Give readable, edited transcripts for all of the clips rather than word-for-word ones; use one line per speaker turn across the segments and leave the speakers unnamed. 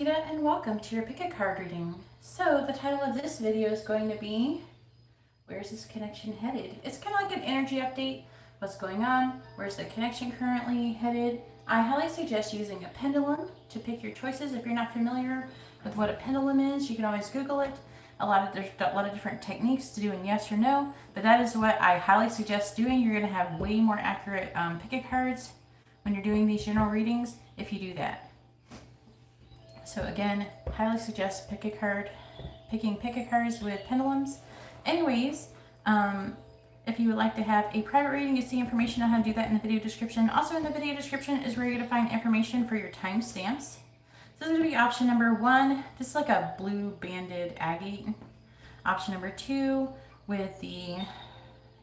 And welcome to your pick a card reading. So the title of this video is going to be, where's this connection headed? It's kind of like an energy update. What's going on? Where's the connection currently headed? I highly suggest using a pendulum to pick your choices. If you're not familiar with what a pendulum is, you can always Google it. There's a lot of different techniques to doing yes or no, but that is what I highly suggest doing. You're going to have way more accurate pick a cards when you're doing these general readings if you do that. So again, highly suggest picking pick a cards with pendulums. Anyways, if you would like to have a private reading, you see information on how to do that in the video description. Also in the video description is where you're going to find information for your timestamps. So this is going to be option number 1. This is like a blue banded agate. Option number 2 with the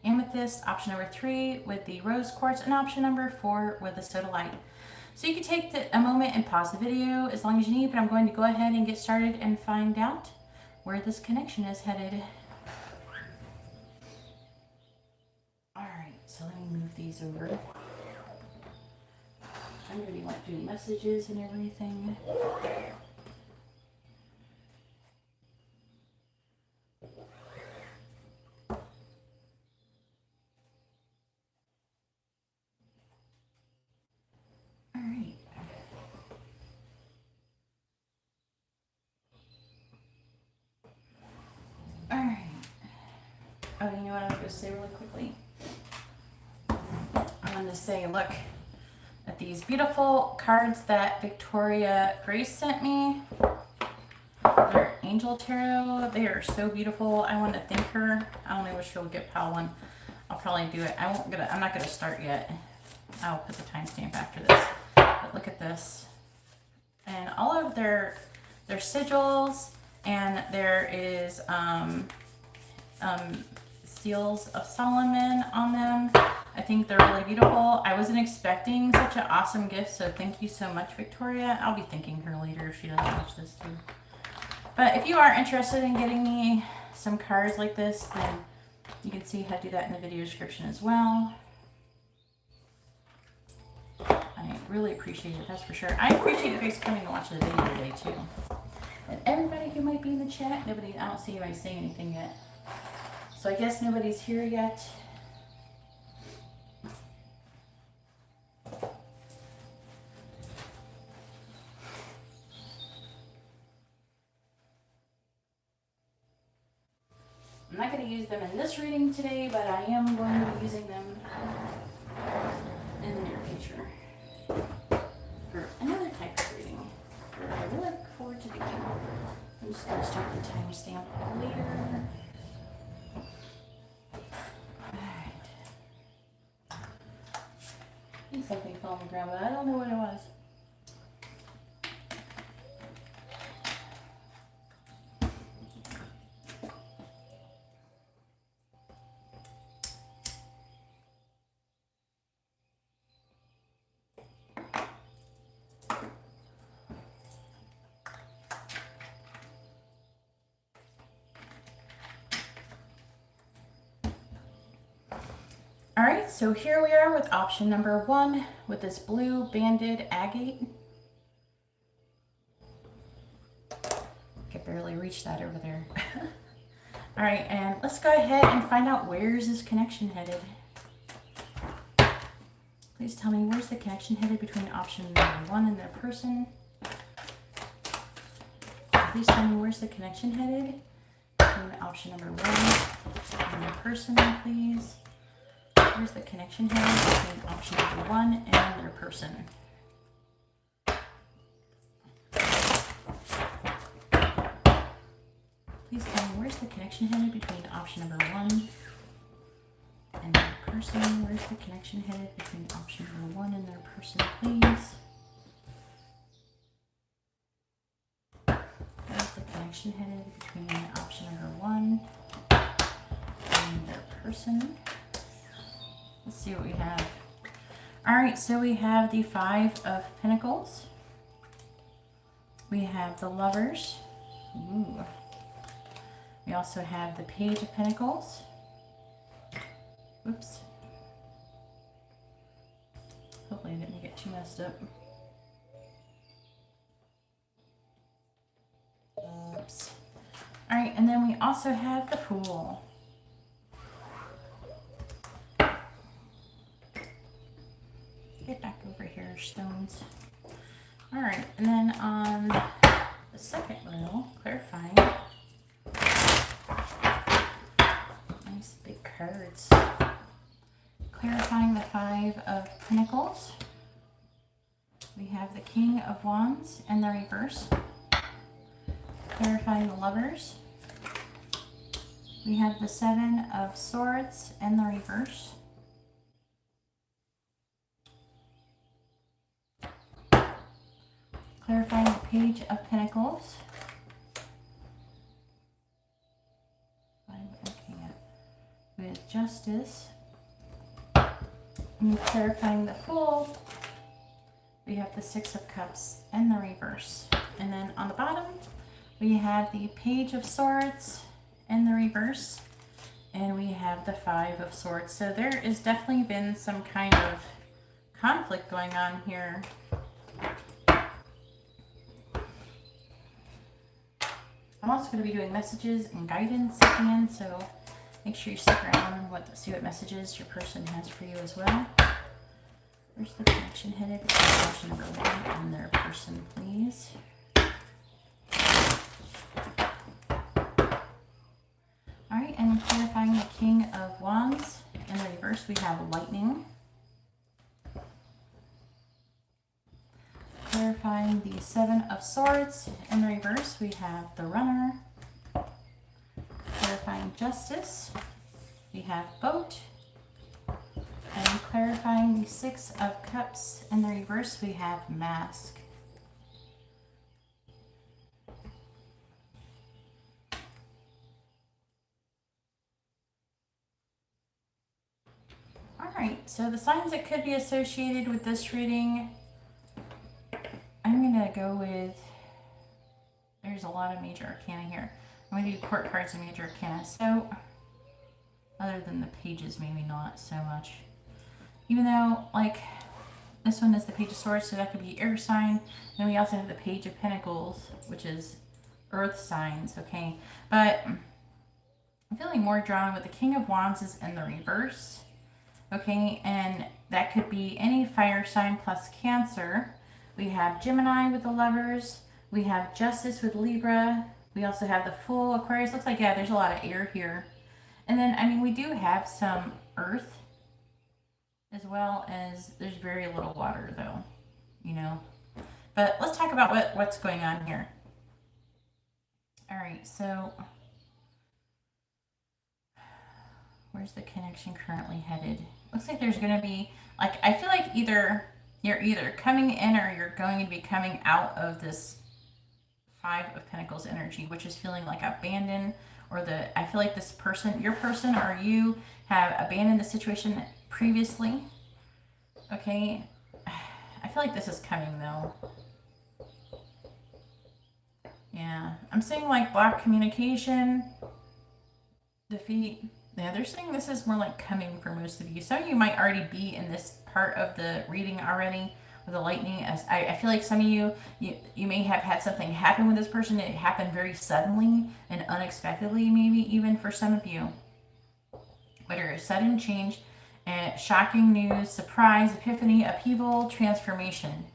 amethyst. Option number 3 with the rose quartz. And option number 4 with the sodalite. So you can take a moment and pause the video as long as you need, but I'm going to go ahead and get started and find out where this connection is headed. Alright, so let me move these over. I'm going to be doing messages and everything. Alright. Oh, you know what I was going to say really quickly? I'm going to say, look at these beautiful cards that Victoria Grace sent me. They're Angel Tarot. They are so beautiful. I want to thank her. I only wish she'll get pile one. I'll probably do it. I'm not gonna start yet. I'll put the timestamp after this. But look at this. And all of their sigils, and there is seals of Solomon on them. I think they're really beautiful. I wasn't expecting such an awesome gift, so thank you so much, Victoria. I'll be thanking her later if she doesn't watch this too. But if you are interested in getting me some cards like this, then you can see how to do that in the video description as well. I really appreciate it, that's for sure. I appreciate you guys coming to watch the video today too. And everybody who might be in the chat, I don't see anybody saying anything yet. So I guess nobody's here yet. I'm not going to use them in this reading today, but I am going to be using them in the near future for another type of reading that I really look forward to doing. I'm just going to start the timestamp later. Alright. I think something fell on the ground, but I don't know what it was. Alright, so here we are with option number 1 with this blue banded agate. I could barely reach that over there. Alright, and let's go ahead and find out where's this connection headed. Please tell me where's the connection headed between option number 1 and their person. Please tell me where's the connection headed between option number 1 and their person, please. Where's the connection headed between option number 1 and their person? Please tell me where's the connection headed between option number 1 and their person? Where's the connection headed between option number 1 and their person, please? Where's the connection headed between option number 1 and their person? Let's see what we have. Alright, so we have the 5 of Pentacles. We have the Lovers. Ooh. We also have the Page of Pentacles. Oops. Hopefully I didn't make it too messed up. All right, and then we also have the Fool. Get back over here, stones. All right, and then on the second row, clarifying. Nice big cards. Clarifying the Five of Pentacles. We have the King of Wands in the reverse. Clarifying the Lovers. We have the Seven of Swords in the reverse. Clarifying the Page of Pentacles. With Justice. And clarifying the Fool. We have the Six of Cups in the reverse. And then on the bottom, we have the Page of Swords in the reverse. And we have the Five of Swords. So there has definitely been some kind of conflict going on here. I'm also going to be doing messages and guidance at the end, so make sure you stick around and see what messages your person has for you as well. Where's the connection headed? Connection number 1 on their person, please. Alright, and clarifying the King of Wands. In the reverse, we have Lightning. Clarifying the Seven of Swords. In the reverse, we have the Runner. Clarifying Justice. We have Boat. And clarifying the Six of Cups. In the reverse, we have Mask. Alright, so the signs that could be associated with this reading, I'm going to go with, there's a lot of major arcana here. I'm going to do court cards and major arcana. So, other than the pages, maybe not so much. Even though, like, this one is the Page of Swords, so that could be air sign. Then we also have the Page of Pentacles, which is earth signs, okay? But I'm feeling more drawn with the King of Wands is in the reverse, okay? And that could be any fire sign plus Cancer. We have Gemini with the Lovers. We have Justice with Libra. We also have the Fool, Aquarius. Looks like, yeah, there's a lot of air here. And then, I mean, we do have some earth, as well as there's very little water, though, you know. But let's talk about what's going on here. All right, so where's the connection currently headed? Looks like there's going to be, like, I feel like you're either coming in or you're going to be coming out of this Five of Pentacles energy, which is feeling like abandoned, or I feel like this person, your person or you, have abandoned the situation previously. Okay, I feel like this is coming though. Yeah, I'm seeing like blocked communication, defeat. Yeah, they're saying this is more like coming for most of you. Some of you might already be in this part of the reading already with the lightning. As I feel like some of you may have had something happen with this person. It happened very suddenly and unexpectedly, maybe even for some of you. Whether a sudden change, and shocking news, surprise, epiphany, upheaval, transformation.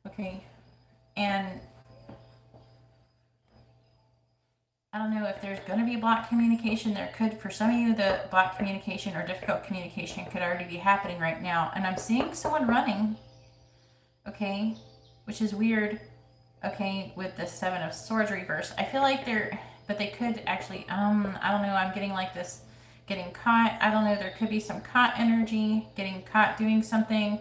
Okay, and I don't know if there's going to be blocked communication. There could, for some of you, the blocked communication or difficult communication could already be happening right now. And I'm seeing someone running, okay, which is weird, okay, with the Seven of Swords reverse. I feel like but they could actually, I don't know, I'm getting like this, getting caught. I don't know, there could be some caught energy, getting caught doing something,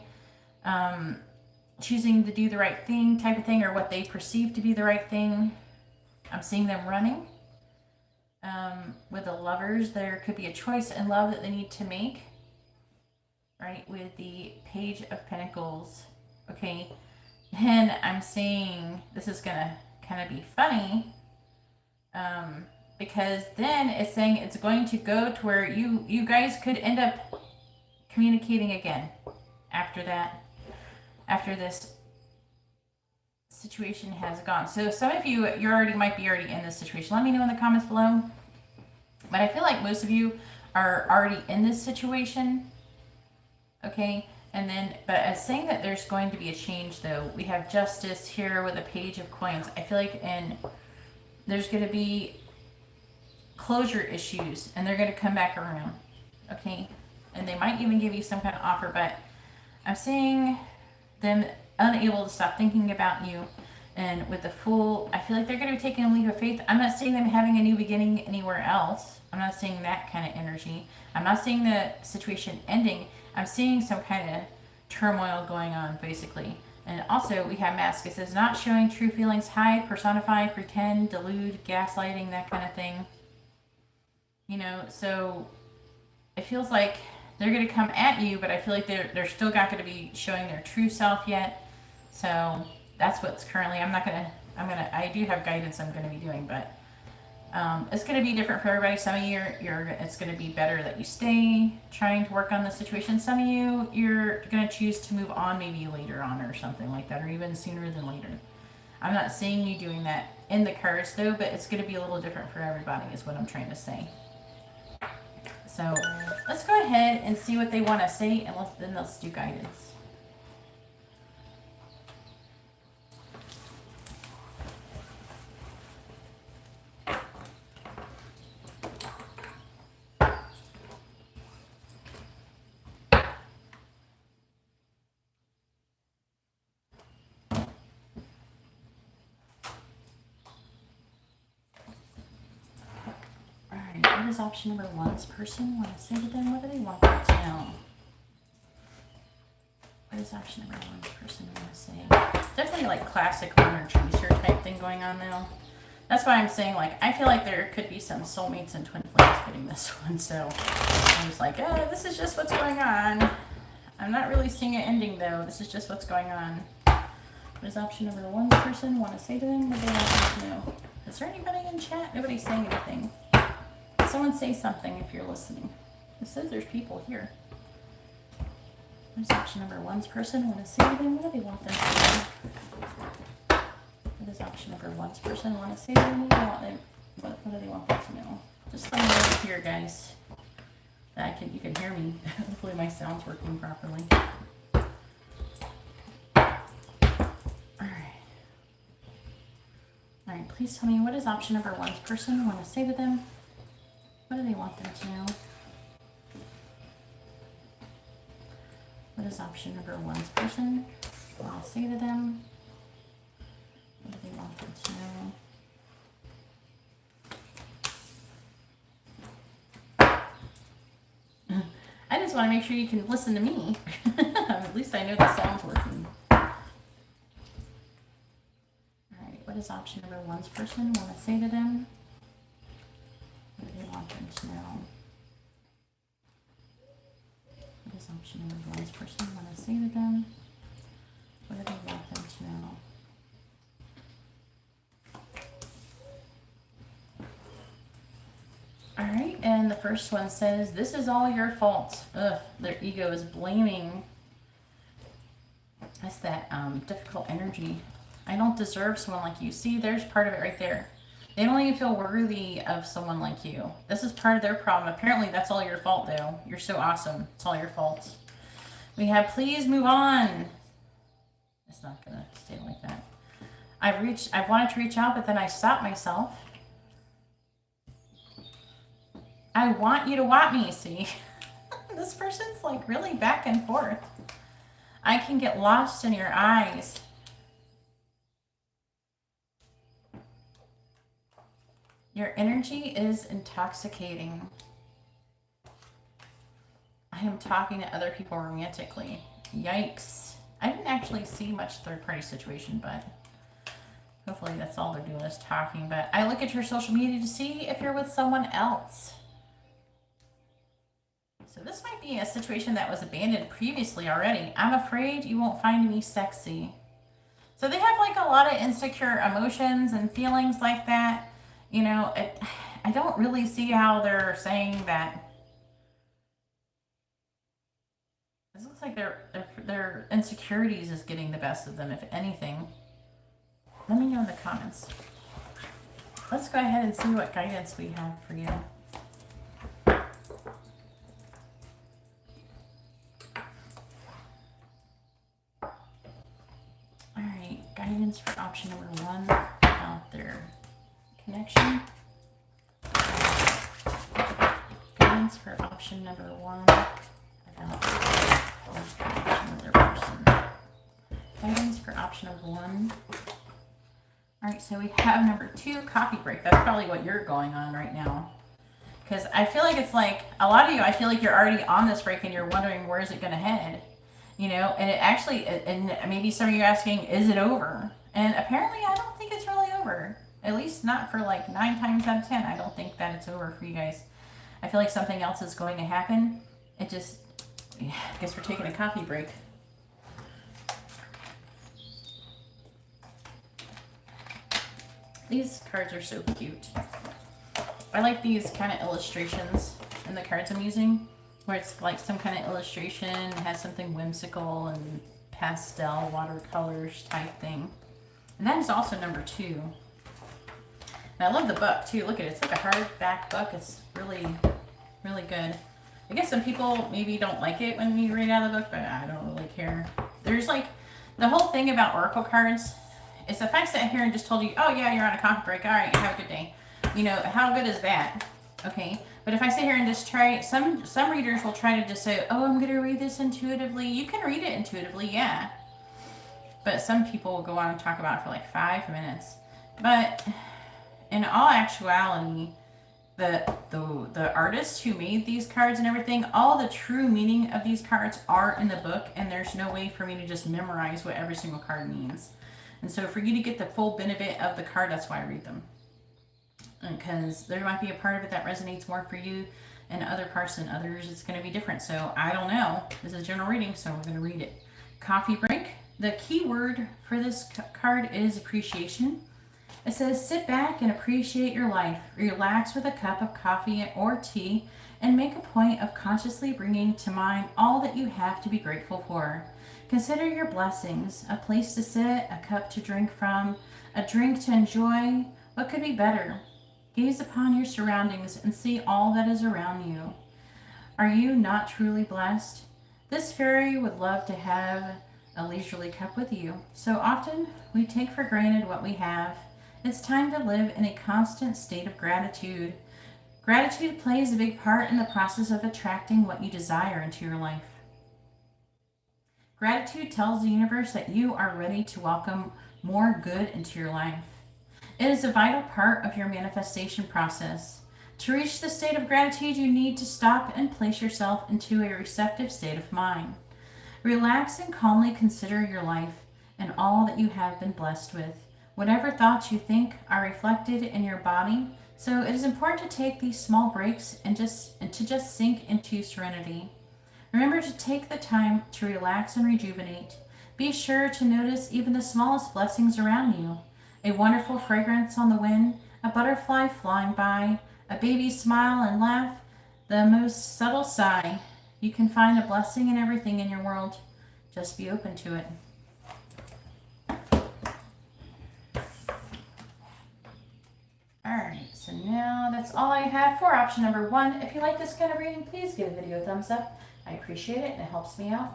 choosing to do the right thing type of thing, or what they perceive to be the right thing. I'm seeing them running. With the Lovers, there could be a choice in love that they need to make, right? With the Page of Pentacles, okay? And I'm saying this is gonna kind of be funny, because then it's saying it's going to go to where you guys could end up communicating again after that, after this situation has gone. So some of you, might be already in this situation. Let me know in the comments below. But I feel like most of you are already in this situation. Okay. And then, but as saying that there's going to be a change though, we have justice here with a page of coins. I feel like there's going to be closure issues and they're going to come back around. Okay. And they might even give you some kind of offer, but I'm seeing them unable to stop thinking about you. And with the Fool, I feel like they're going to be taking a leap of faith. I'm not seeing them having a new beginning anywhere else. I'm not seeing that kind of energy. I'm not seeing the situation ending. I'm seeing some kind of turmoil going on, basically. And also, we have Mask. It says, not showing true feelings, hide, personify, pretend, delude, gaslighting, that kind of thing. You know, so it feels like they're going to come at you, but I feel like they're still not going to be showing their true self yet. So that's what's currently, I do have guidance I'm going to be doing, but it's going to be different for everybody. Some of you, it's going to be better that you stay trying to work on the situation. Some of you, you're going to choose to move on maybe later on or something like that, or even sooner than later. I'm not seeing you doing that in the cards though, but it's going to be a little different for everybody is what I'm trying to say. So let's go ahead and see what they want to say, and then let's do guidance. What does option number one's person want to say to them? What do they want them to know? What does option number one's person want to say? Definitely like classic runner chaser type thing going on now. That's why I'm saying, like, I feel like there could be some soulmates and twin flames getting this one. So I'm just like, this is just what's going on. I'm not really seeing it ending though. This is just what's going on. What does option number one's person want to say to them? What do they want them to know? Is there anybody in chat? Nobody's saying anything. Someone say something if you're listening. It says there's people here. What does option number one's person want to say to them? What do they want them to know? What does option number one's person want to say to them? What do they want them to know? Just let me know here, guys. That you can hear me. Hopefully my sound's working properly. Alright, please tell me, what does option number one's person want to say to them? What do they want them to know? What does option number one's person want to say to them? What do they want them to know? I just want to make sure you can listen to me. At least I know the sound's working. Alright, what does option number one's person want to say to them? What do they want them to know? What does option number one's person want to say to them? What do they want them to know? Alright, and the first one says, this is all your fault. Ugh, their ego is blaming. That's that difficult energy. I don't deserve someone like you. See, there's part of it right there. They don't even feel worthy of someone like you. This is part of their problem. Apparently, that's all your fault, though. You're so awesome. It's all your fault. We have, please move on. It's not going to stay like that. I've wanted to reach out, but then I stopped myself. I want you to want me, see? This person's like really back and forth. I can get lost in your eyes. Your energy is intoxicating. I am talking to other people romantically. Yikes. I didn't actually see much third-party situation, but hopefully that's all they're doing is talking. But I look at your social media to see if you're with someone else. So this might be a situation that was abandoned previously already. I'm afraid you won't find me sexy. So they have like a lot of insecure emotions and feelings like that. You know, I don't really see how they're saying that. This looks like their insecurities is getting the best of them, if anything. Let me know in the comments. Let's go ahead and see what guidance we have for you. Alright, guidance for option number 1 about their connection. Guidance for option number 1 about their connection with their person. Guidance for option number 1. Alright, so we have number 2, coffee break. That's probably what you're going on right now. Because I feel like it's like, a lot of you, I feel like you're already on this break and you're wondering where is it going to head. You know, and it actually, and maybe some of you are asking, is it over? And apparently I don't think it's really over. At least not for like 9 times out of 10. I don't think that it's over for you guys. I feel like something else is going to happen. It just, yeah, I guess we're taking a coffee break. These cards are so cute. I like these kind of illustrations in the cards I'm using, where it's like some kind of illustration, it has something whimsical and pastel watercolors type thing. And that is also number 2. And I love the book too. Look at it. It's like a hardback book. It's really, really good. I guess some people maybe don't like it when you read out of the book, but I don't really care. There's like, the whole thing about oracle cards is if I sat here and just told you, oh yeah, you're on a coffee break, all right, have a good day. You know, how good is that? Okay, but if I sit here and just try, some readers will try to just say, oh, I'm going to read this intuitively. You can read it intuitively, yeah. But some people will go on and talk about it for like 5 minutes. But in all actuality, the artists who made these cards and everything, all the true meaning of these cards are in the book, and there's no way for me to just memorize what every single card means. And so for you to get the full benefit of the card, that's why I read them. Because there might be a part of it that resonates more for you, and other parts than others, it's going to be different. So I don't know. This is a general reading, so we're going to read it. Coffee break. The key word for this card is appreciation. It says, sit back and appreciate your life. Relax with a cup of coffee or tea, and make a point of consciously bringing to mind all that you have to be grateful for. Consider your blessings, a place to sit, a cup to drink from, a drink to enjoy. What could be better? Gaze upon your surroundings and see all that is around you. Are you not truly blessed? This fairy would love to have a leisurely cup with you. So often we take for granted what we have. It's time to live in a constant state of gratitude. Gratitude plays a big part in the process of attracting what you desire into your life. Gratitude tells the universe that you are ready to welcome more good into your life. It is a vital part of your manifestation process. To reach the state of gratitude, you need to stop and place yourself into a receptive state of mind. Relax and calmly consider your life and all that you have been blessed with. Whatever thoughts you think are reflected in your body, so it is important to take these small breaks and to just sink into serenity. Remember to take the time to relax and rejuvenate. Be sure to notice even the smallest blessings around you. A wonderful fragrance on the wind, a butterfly flying by, a baby's smile and laugh, the most subtle sigh. You can find a blessing in everything in your world. Just be open to it. Alright, so now that's all I have for option number 1. If you like this kind of reading, please give the video a thumbs up. I appreciate it and it helps me out.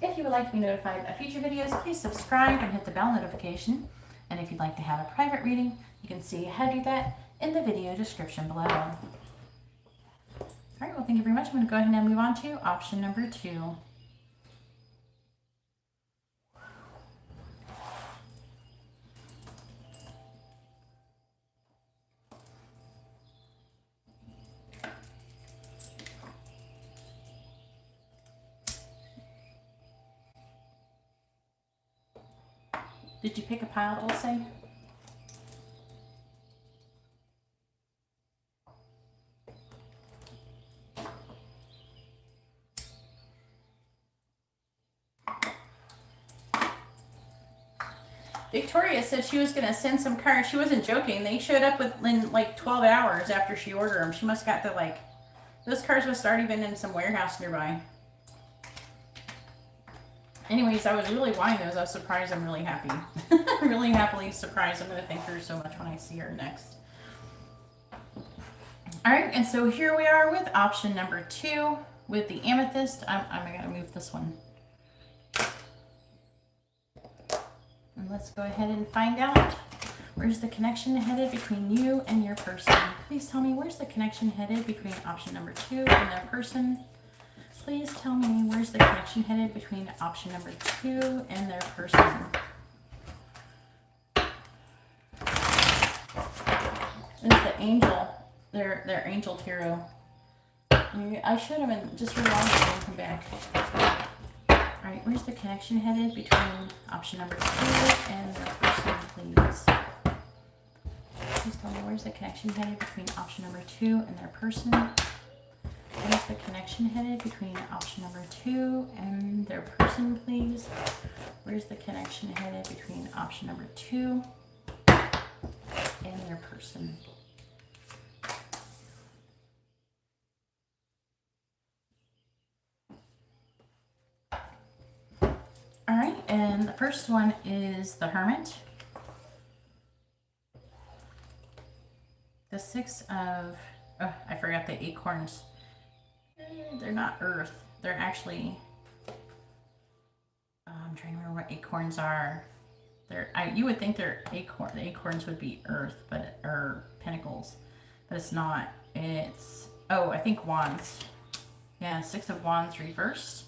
If you would like to be notified of future videos, please subscribe and hit the bell notification. And if you'd like to have a private reading, you can see how to do that in the video description below. Alright, well thank you very much. I'm going to go ahead and move on to option number 2. Did you pick a pile, Dulce? Victoria said she was going to send some cards. She wasn't joking. They showed up within like 12 hours after she ordered them. She must have got the like, those cards must have already been in some warehouse nearby. Anyways, I was really wanting those. I was surprised. I'm really happy. Really happily surprised. I'm going to thank her so much when I see her next. All right, and so here we are with option number 2 with the amethyst. I'm going to move this one. And let's go ahead and find out, where's the connection headed between you and your person? Please tell me, where's the connection headed between option number 2 and their person? Please tell me, where's the connection headed between option number 2 and their person? It's the angel, their angel tarot. I should have been just rewind and come back. All right, where's the connection headed between option number 2 and their person, please? Please tell me, where's the connection headed between option number 2 and their person? Where's the connection headed between option number 2 and their person, please? Where's the connection headed between option number 2 and their person? All right, and the first one is the Hermit. The 6 of, oh, I forgot the acorns. They're not earth. They're actually, I'm trying to remember what acorns are. You would think they're acorn. The acorns would be earth, or pentacles, but it's not. It's, oh, I think wands. Yeah, 6 of wands reversed.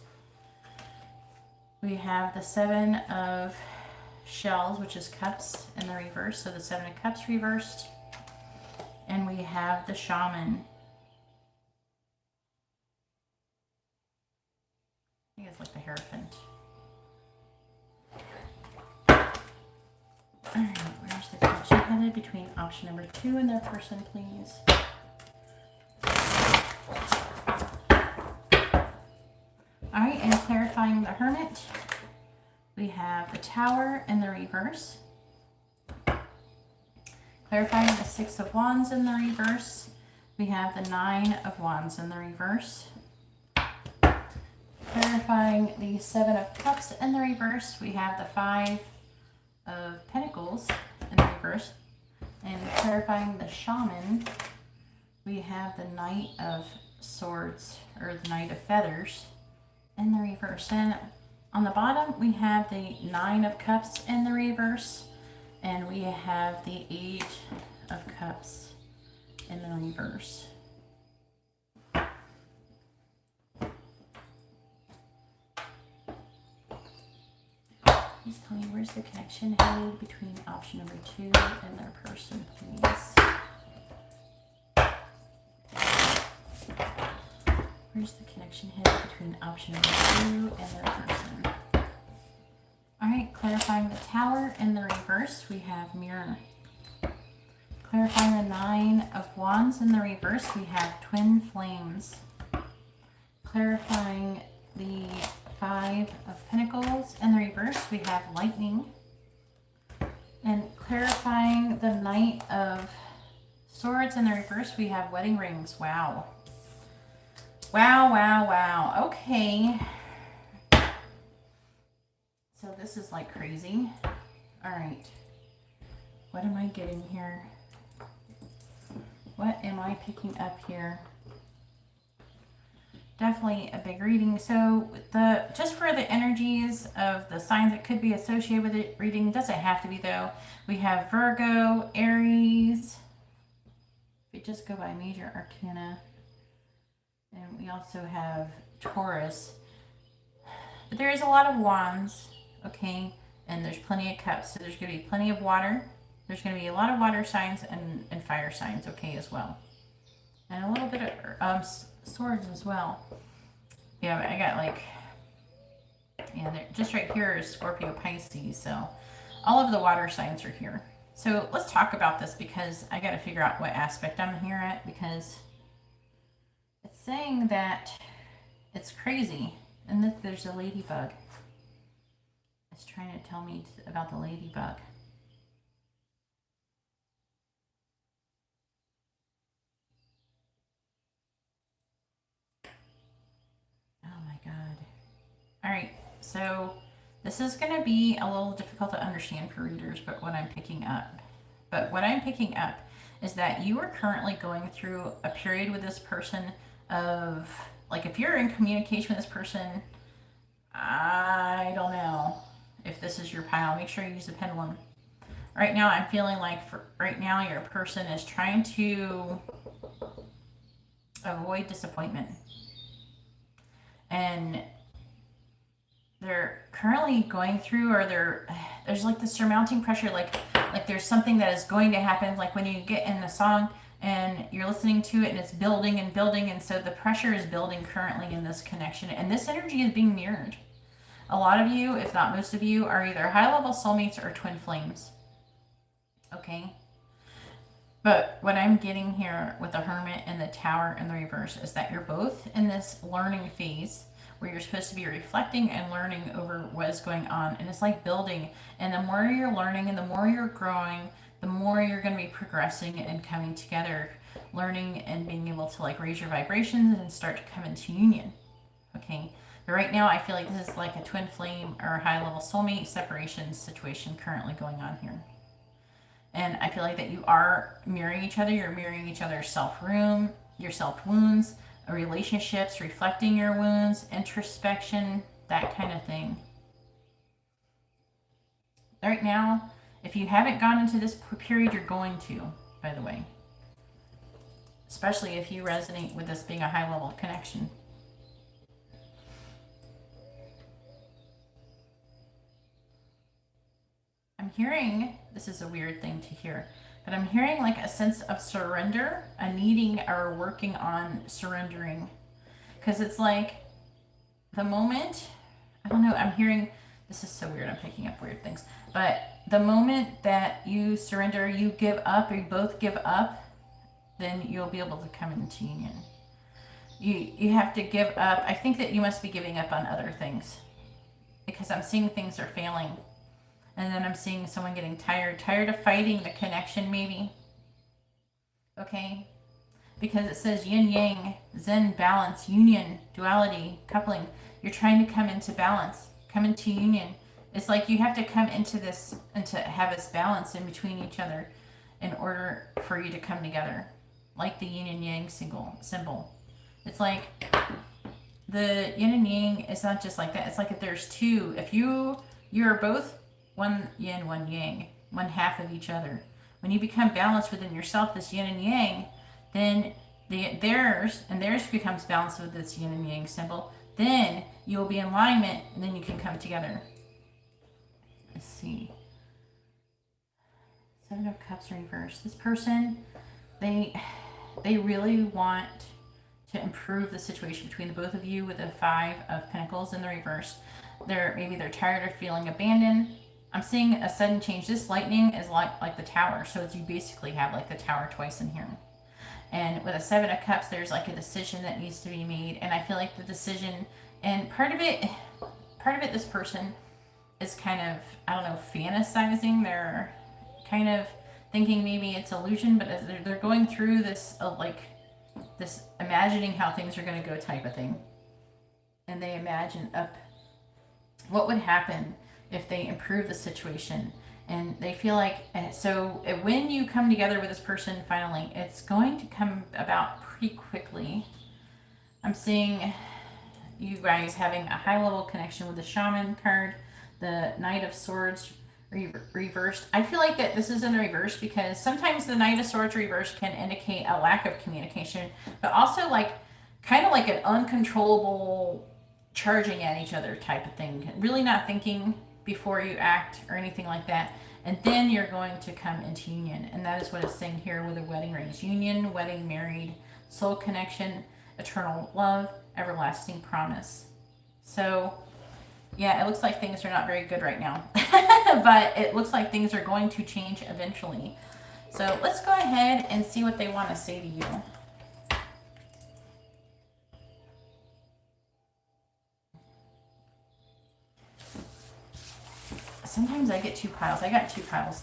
We have the 7 of shells, which is cups in the reverse. So the 7 of cups reversed. And we have the shaman. I think it's like the Hierophant. Alright, where's the connection headed between option number 2 and their person, please? Alright, and clarifying the Hermit, we have the Tower in the reverse. Clarifying the 6 of wands in the reverse, we have the 9 of wands in the reverse. Clarifying the 7 of cups in the reverse, we have the 5 of pentacles in the reverse. And clarifying the shaman, we have the Knight of swords, or the Knight of feathers in the reverse. And on the bottom, we have the 9 of cups in the reverse. And we have the 8 of cups in the reverse. Please tell me, where's the connection headed between option number 2 and their person, please? Where's the connection headed between option number 2 and their person? Alright, clarifying the Tower in the reverse, we have Mirror. Clarifying the 9 of wands in the reverse, we have Twin Flames. Clarifying the 5 of pentacles in the reverse, we have Lightning. And clarifying the Knight of swords in the reverse, we have Wedding Rings. Wow. Wow, wow, wow. Okay. So this is like crazy. All right. What am I getting here? What am I picking up here? Definitely a big reading. So just for the energies of the signs that could be associated with it, reading doesn't have to be though. We have Virgo, Aries. We just go by major arcana. And we also have Taurus. But there is a lot of wands. Okay, and there's plenty of cups, so there's going to be plenty of water. There's going to be a lot of water signs and fire signs, okay, as well. And a little bit of swords as well. Yeah, I got like, yeah, just right here is Scorpio, Pisces, so all of the water signs are here. So let's talk about this because I got to figure out what aspect I'm here at, because it's saying that it's crazy and that there's a ladybug. It's trying to tell me about the ladybug. Oh my God. All right, so This is going to be a little difficult to understand for readers, but what I'm picking up. But what I'm picking up is that you are currently going through a period with this person of, like, if you're in communication with this person, I don't know if this is your pile. Make sure you use the pendulum. Right now, I'm feeling like right now your person is trying to avoid disappointment. And they're currently going through, or there's like this surmounting pressure, like there's something that is going to happen, like when you get in a song and you're listening to it and it's building and building, and so the pressure is building currently in this connection, and this energy is being mirrored. A lot of you, if not most of you, are either high-level soulmates or twin flames. Okay? But what I'm getting here with the Hermit and the Tower and the reverse is that you're both in this learning phase where you're supposed to be reflecting and learning over what is going on. And it's like building. And the more you're learning and the more you're growing, the more you're going to be progressing and coming together, learning and being able to like raise your vibrations and start to come into union. Okay? But right now, I feel like this is like a twin flame or high-level soulmate separation situation currently going on here. And I feel like that you are mirroring each other. You're mirroring each other's self-room, your self-wounds, relationships, reflecting your wounds, introspection, that kind of thing. Right now, if you haven't gone into this period, you're going to, by the way. Especially if you resonate with this being a high-level connection. I'm hearing, this is a weird thing to hear, but I'm hearing like a sense of surrender, a needing or working on surrendering. Because it's like the moment, I don't know, I'm hearing, this is so weird, I'm picking up weird things, but the moment that you surrender, you give up, or you both give up, then you'll be able to come into union. You have to give up. I think that you must be giving up on other things, because I'm seeing things are failing. And then I'm seeing someone getting tired of fighting the connection, maybe. Okay? Because it says yin yang, zen, balance, union, duality, coupling. You're trying to come into balance, come into union. It's like you have to come into this and to have this balance in between each other in order for you to come together. Like the yin and yang symbol. It's like the yin and yang is not just like that. It's like if there's two. If you're both one yin, one yang, one half of each other. When you become balanced within yourself, this yin and yang, then theirs becomes balanced with this yin and yang symbol. Then you will be in alignment, and then you can come together. Let's see. Seven of Cups reversed. This person, they really want to improve the situation between the both of you with the Five of Pentacles in the reverse. Maybe they're tired of feeling abandoned. I'm seeing a sudden change. This lightning is like the Tower. So you basically have like the Tower twice in here. And with a Seven of Cups, there's like a decision that needs to be made. And I feel like the decision, and part of it, this person is kind of, I don't know, fantasizing. They're kind of thinking maybe it's illusion, but they're going through this, this imagining how things are going to go type of thing. And they imagine up what would happen if they improve the situation. And they feel like, so when you come together with this person finally, it's going to come about pretty quickly. I'm seeing you guys having a high level connection with the Shaman card, the Knight of Swords reversed. I feel like that this is in the reverse because sometimes the Knight of Swords reversed can indicate a lack of communication, but also like kind of like an uncontrollable charging at each other type of thing. Really not thinking before you act or anything like that. And then you're going to come into union. And that is what it's saying here with the wedding rings. Union, wedding, married, soul connection, eternal love, everlasting promise. So, yeah, it looks like things are not very good right now. But it looks like things are going to change eventually. So let's go ahead and see what they want to say to you. Sometimes I get two piles. I got two piles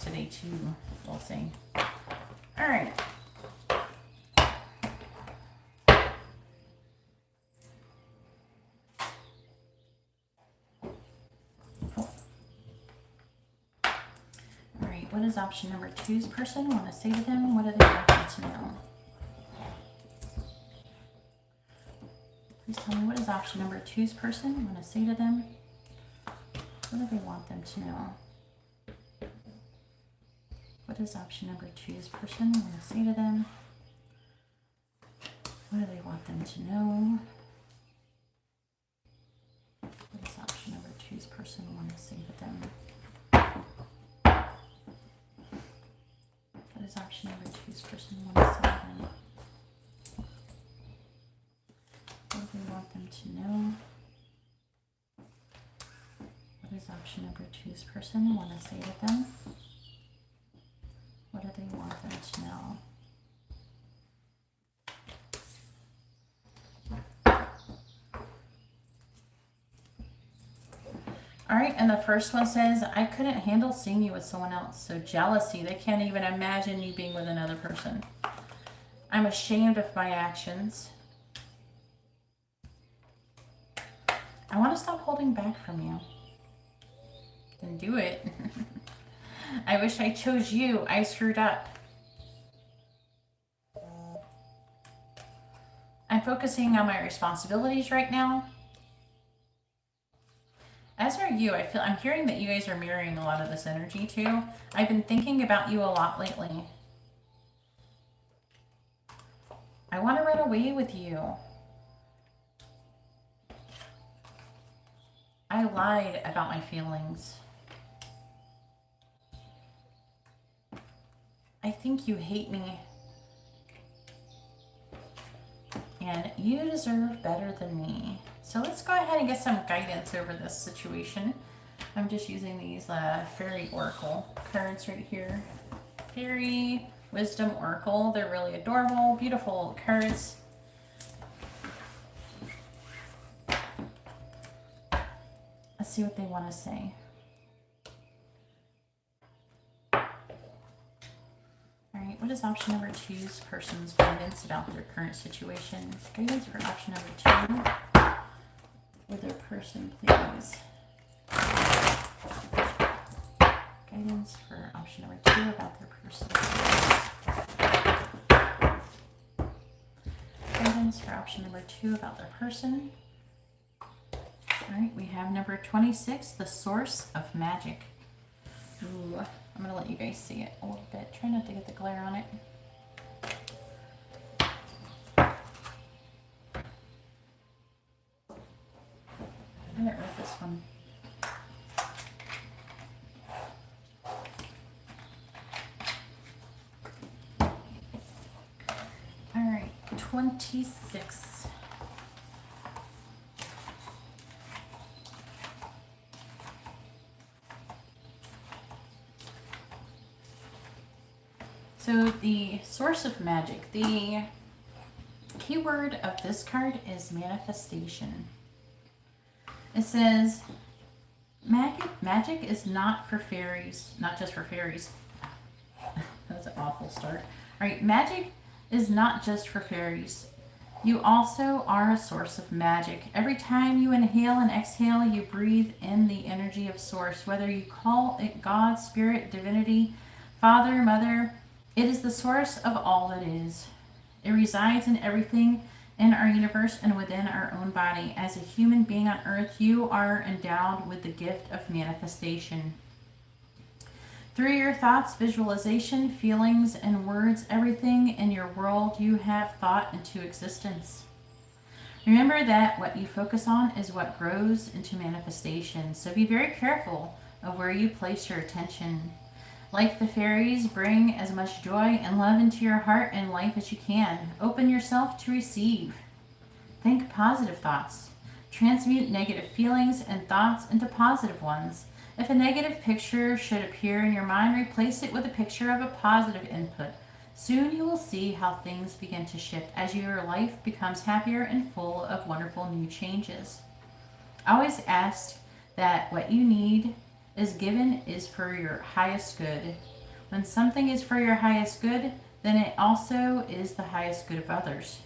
today too, we'll see. All right. right, what does option number two's person want to say to them? What do they want them to know? Please tell me, what does option number two's person want to say to them? What do they want them to know? What does option number two's person want to say to them? What do they want them to know? What does option number two's person want to say to them? What does option number two's person want to say to them? What do they want them to know? What does option number two's person want to say to them? What do they want them to know? All right, and the first one says, I couldn't handle seeing you with someone else. So jealousy, they can't even imagine you being with another person. I'm ashamed of my actions. I want to stop holding back from you. Then do it. I wish I chose you. I screwed up. I'm focusing on my responsibilities right now. As are you. I'm hearing that you guys are mirroring a lot of this energy too. I've been thinking about you a lot lately. I want to run away with you. I lied about my feelings. I think you hate me. And you deserve better than me. So let's go ahead and get some guidance over this situation. I'm just using these Fairy Oracle cards right here. Fairy Wisdom Oracle. They're really adorable, beautiful cards. Let's see what they want to say. Alright, what is option number two's person's guidance about their current situation? Guidance for option number two. With their person, please. Guidance for option number two about their person. Guidance for option number two about their person. Alright, we have number 26, the source of magic. Ooh, I'm going to let you guys see it a little bit. Try not to get the glare on it. I haven't read this one. Alright, 26. So the source of magic, the keyword of this card is manifestation. It says, magic is not for fairies, not just for fairies. That's an awful start. All right, magic is not just for fairies. You also are a source of magic. Every time you inhale and exhale, you breathe in the energy of source. Whether you call it God, spirit, divinity, father, mother, it is the source of all that is. It resides in everything in our universe and within our own body. As a human being on earth, you are endowed with the gift of manifestation. Through your thoughts, visualization, feelings, and words, everything in your world you have thought into existence. Remember that what you focus on is what grows into manifestation. So be very careful of where you place your attention. Like the fairies, bring as much joy and love into your heart and life as you can. Open yourself to receive. Think positive thoughts. Transmute negative feelings and thoughts into positive ones. If a negative picture should appear in your mind, replace it with a picture of a positive input. Soon you will see how things begin to shift as your life becomes happier and full of wonderful new changes. Always ask that what you need is given is for your highest good. When something is for your highest good, then it also is the highest good of others.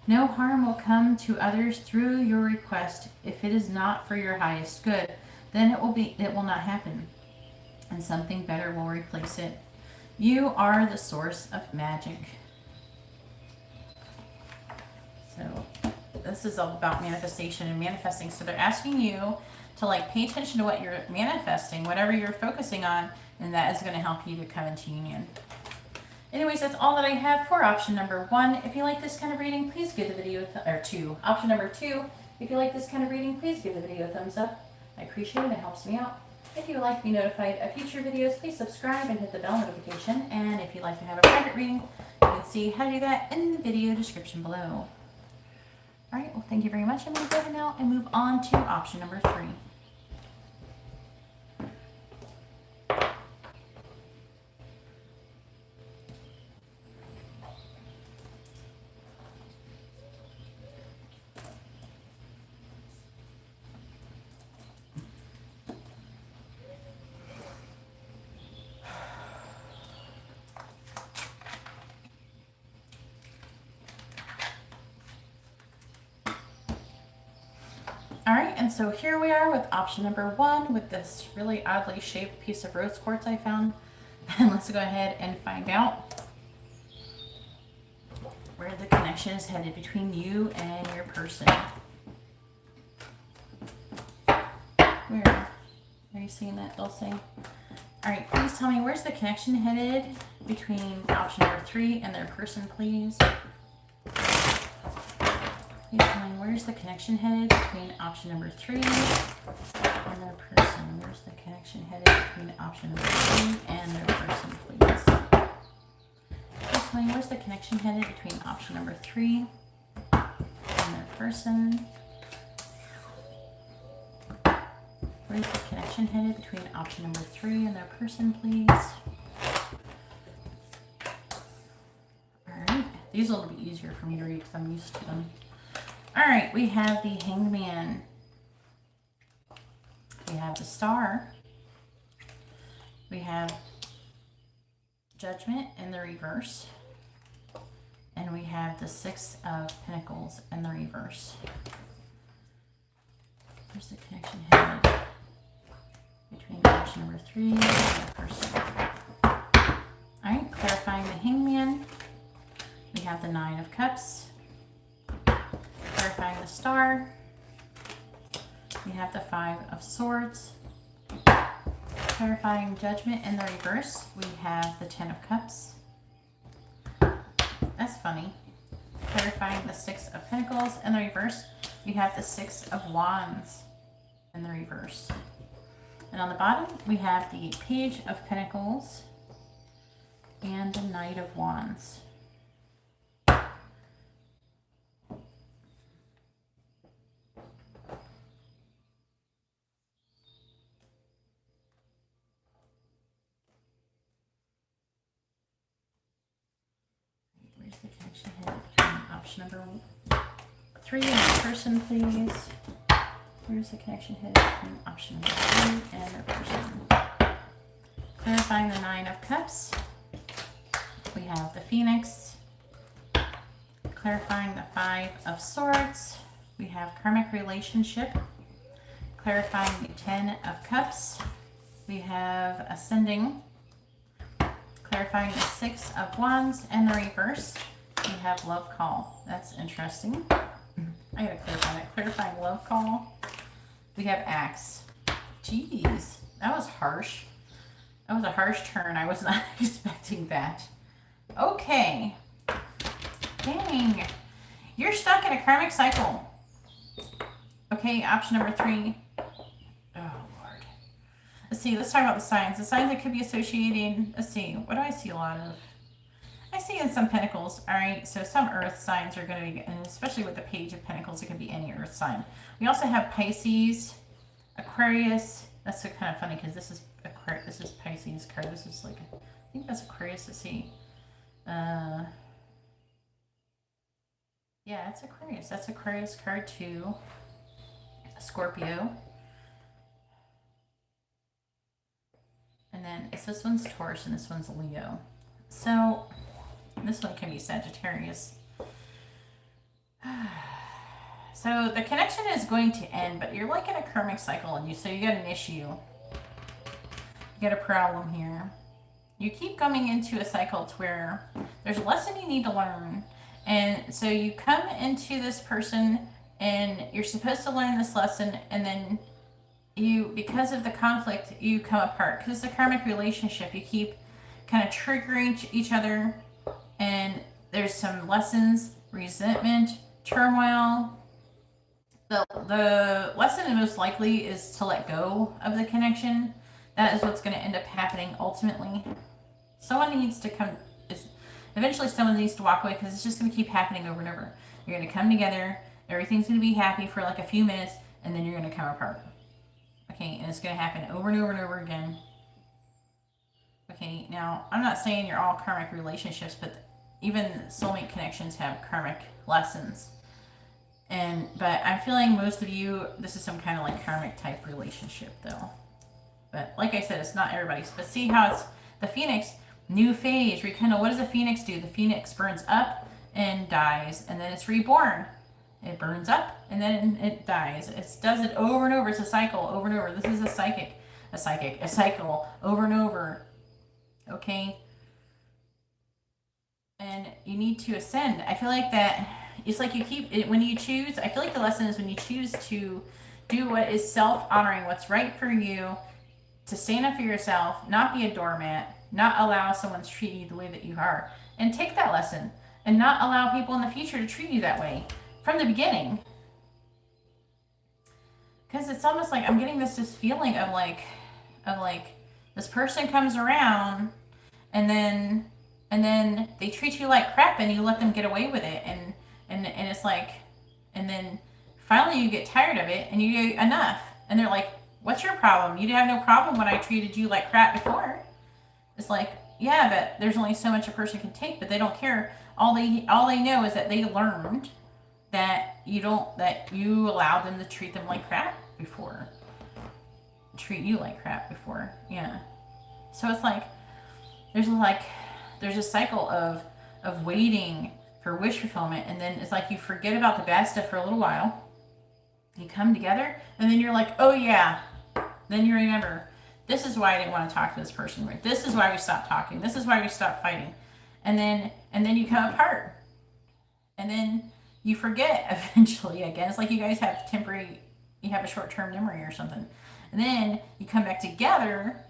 No harm will come to others through your request. If it is not for your highest good, then it will not happen. and something better will replace it. You are the source of magic. So this is all about manifestation and manifesting. So they're asking you to like pay attention to what you're manifesting, whatever you're focusing on, and that is going to help you to come into union. Anyways, that's all that I have for option number 1. If you like this kind of reading, please give the video or 2. Option number 2, if you like this kind of reading, please give the video a thumbs up. I appreciate it. It helps me out. If you would like to be notified of future videos, please subscribe and hit the bell notification. And if you'd like to have a private reading, you can see how to do that in the video description below. All right, well, thank you very much. I'm going to go ahead now and move on to option number 3. All right, and so here we are with option number 1 with this really oddly shaped piece of rose quartz I found. And let's go ahead and find out where the connection is headed between you and your person. Where? Are you seeing that, Dulce? All right, please tell me, where's the connection headed between option number 3 and their person, please? Please tell me, where's the connection headed between option number 3 and their person? Where's the connection headed between option number 3 and their person, please? Please tell me, where's the connection headed between option number 3 and their person? Where's the connection headed between option number 3 and their person, please? Alright, these will be easier for me to read because I'm used to them. Alright, we have the Hanged Man. We have the Star. We have Judgment in the reverse. And we have the 6 of Pentacles in the reverse. Where's the connection headed between option number 3 and the person? Alright, clarifying the Hanged Man. We have the 9 of Cups. Clarifying the Star. We have the 5 of Swords. Clarifying Judgment in the reverse. We have the 10 of Cups. That's funny. Clarifying the 6 of Pentacles in the reverse. We have the 6 of Wands in the reverse. And on the bottom, we have the Page of Pentacles and the Knight of Wands. Where's the connection headed between option number 3 and the person, please? Where's the connection headed between option number 3 and their person? Clarifying the 9 of Cups. We have the Phoenix. Clarifying the 5 of Swords. We have Karmic Relationship. Clarifying the 10 of Cups. We have Ascending. Clarifying the 6 of Wands and the reverse. We have Love Call. That's interesting. I gotta clarify that. Clarifying Love Call. We have Axe. Jeez, that was harsh. That was a harsh turn. I was not expecting that. Okay. Dang. You're stuck in a karmic cycle. Okay, option number 3. Oh, Lord. Let's see. Let's talk about the signs. The signs that could be associated. Let's see. What do I see a lot of? I see in some Pentacles. All right. So some Earth signs are going to be, and especially with the Page of Pentacles, it could be any Earth sign. We also have Pisces, Aquarius. That's so kind of funny because this is Aquarius. This is Pisces card. This is like, I think that's Aquarius. Let's see. Yeah, it's Aquarius. That's Aquarius card 2. Scorpio. And then this one's Taurus and this one's Leo. So this one can be Sagittarius. So the connection is going to end, but you're like in a karmic cycle, and so you got an issue. You get a problem here. You keep coming into a cycle to where there's a lesson you need to learn. And so you come into this person and you're supposed to learn this lesson, and then you, because of the conflict, you come apart. Because it's a karmic relationship. You keep kind of triggering each other, and there's some lessons, resentment, turmoil. The lesson most likely is to let go of the connection. That is what's going to end up happening ultimately. Someone needs to come, eventually someone needs to walk away, because it's just going to keep happening over and over. You're going to come together, everything's going to be happy for like a few minutes, and then you're going to come apart. Okay, and it's going to happen over and over and over again. Okay, now I'm not saying you're all karmic relationships, but even soulmate connections have karmic lessons. But I'm feeling most of you, this is some kind of like karmic type relationship though. But like I said, it's not everybody's. But see how it's the phoenix, new phase, rekindle. What does the phoenix do? The phoenix burns up and dies, and then it's reborn. It burns up and then it dies. It does it over and over. It's a cycle over and over. This is a cycle over and over. Okay? And you need to ascend. I feel like that, it's like you keep, when you choose, I feel like the lesson is when you choose to do what is self-honoring, what's right for you, to stand up for yourself, not be a doormat, not allow someone to treat you the way that you are, and take that lesson, and not allow people in the future to treat you that way from the beginning. Because it's almost like I'm getting this feeling of like this person comes around and then they treat you like crap, and you let them get away with it, and it's like, and then finally you get tired of it and you go, enough, and they're like, what's your problem? You have no problem when I treated you like crap before. It's like, yeah, but there's only so much a person can take, but they don't care. All they know is that they learned that you allowed them to treat them like crap before. Treat you like crap before. Yeah. So it's like there's a cycle of waiting for wish fulfillment, and then it's like you forget about the bad stuff for a little while. You come together, and then you're like, oh yeah. Then you remember, this is why I didn't want to talk to this person. This is why we stopped talking. This is why we stopped fighting. And then you come apart. And then you forget eventually again. It's like you guys have you have a short-term memory or something. And then you come back together,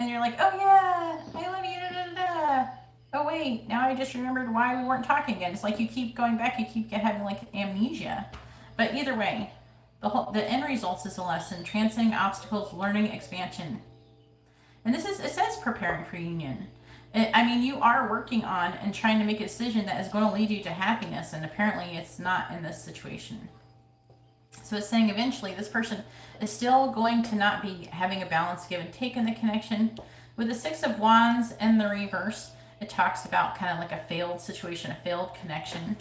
and you're like, oh yeah, I love you, da, da, da. Oh wait, now I just remembered why we weren't talking again. It's like you keep going back, you keep having like amnesia. But either way, the end result is a lesson, transcending obstacles, learning, expansion. And it says preparing for union. I mean, you are working on and trying to make a decision that is going to lead you to happiness, and apparently it's not in this situation. So it's saying eventually this person is still going to not be having a balance give and take in the connection. With the Six of Wands and the reverse, it talks about kind of like a failed situation, a failed connection.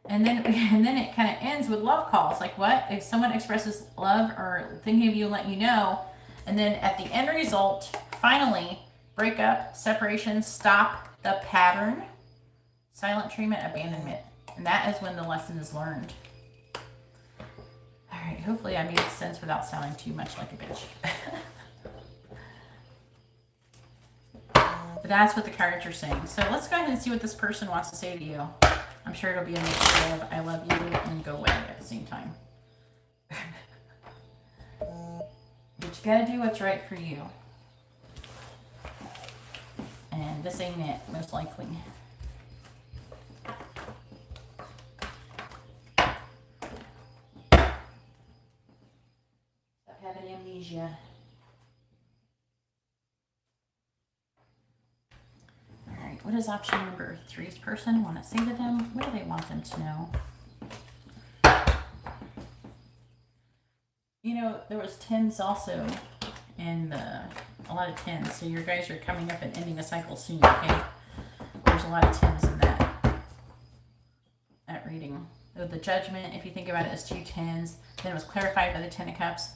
And then it kind of ends with love calls. Like what? If someone expresses love or thinking of you and let you know, and then at the end result, finally, breakup, separation, stop the pattern, silent treatment, abandonment. And that is when the lesson is learned. All right, hopefully I made sense without sounding too much like a bitch. But that's what the cards are saying. So let's go ahead and see what this person wants to say to you. I'm sure it'll be a mixture of I love you and go away at the same time. But you gotta do what's right for you. And this ain't it, most likely. Stop having amnesia. Alright, what does option number 3's person want to say to them? What do they want them to know? You know, there was 10s also, and a lot of 10s. So your guys are coming up and ending a cycle soon, okay? There's a lot of 10s in that reading. The Judgment, if you think about it, is 2 10s. Then it was clarified by the 10 of Cups.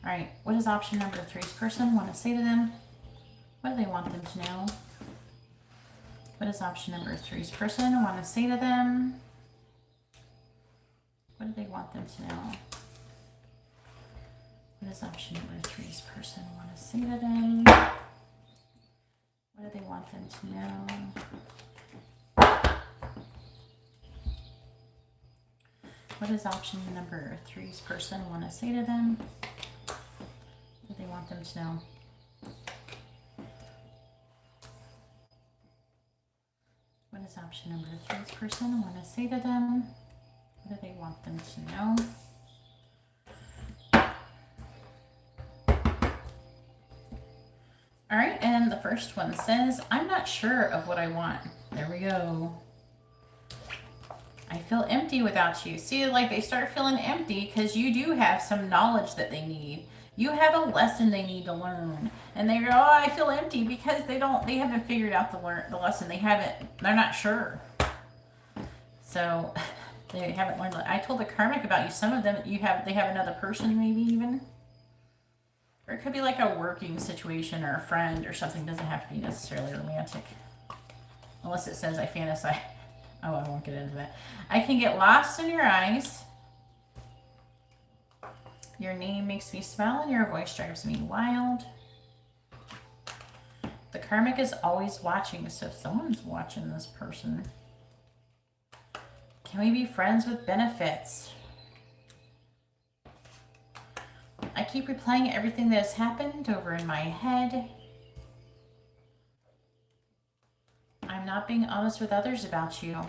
All right, what does option number 3's person want to say to them? What do they want them to know? What does option number 3's person want to say to them? What do they want them to know? What does option number 3's person want to say to them? What do they want them to know? What does option number 3's person want to say to them? What do they want them to know? What does option number 3's person want to say to them? What do they want them to know? All right, and the first one says, I'm not sure of what I want. There we go. I feel empty without you. See, like they start feeling empty because you do have some knowledge that they need. You have a lesson they need to learn. And they go, oh, I feel empty because they haven't figured out the lesson. They're not sure. So they haven't learned. I told the karmic about you. Some of them, they have another person maybe even. Or it could be like a working situation or a friend or something. It doesn't have to be necessarily romantic. Unless it says I fantasize. Oh, I won't get into that. I can get lost in your eyes. Your name makes me smile and your voice drives me wild. The karmic is always watching, so someone's watching this person. Can we be friends with benefits? I keep replaying everything that has happened over in my head. I'm not being honest with others about you.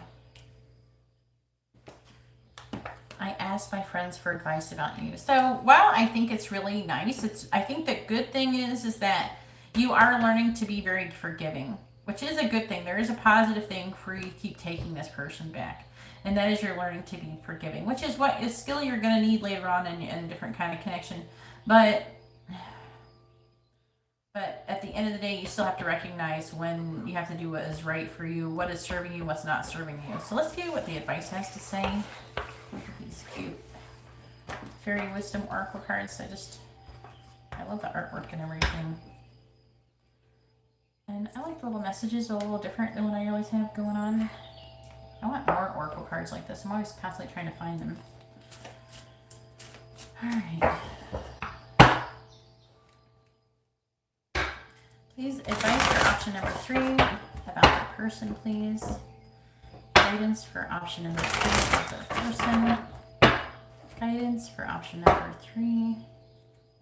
I ask my friends for advice about you. So, well, I think it's really nice. I think the good thing is that you are learning to be very forgiving, which is a good thing. There is a positive thing for you to keep taking this person back. And that is you're learning to be forgiving, which is what is skill you're going to need later on in a different kind of connection. But at the end of the day, you still have to recognize when you have to do what is right for you, what is serving you, what's not serving you. So let's see what the advice has to say. These cute fairy wisdom oracle cards. I love the artwork and everything. And I like the little messages, a little different than what I always have going on. I want more oracle cards like this. I'm always constantly trying to find them. All right. Please advice for option number 3 about their person, please. Guidance for option number 3 about their person. Guidance for option number 3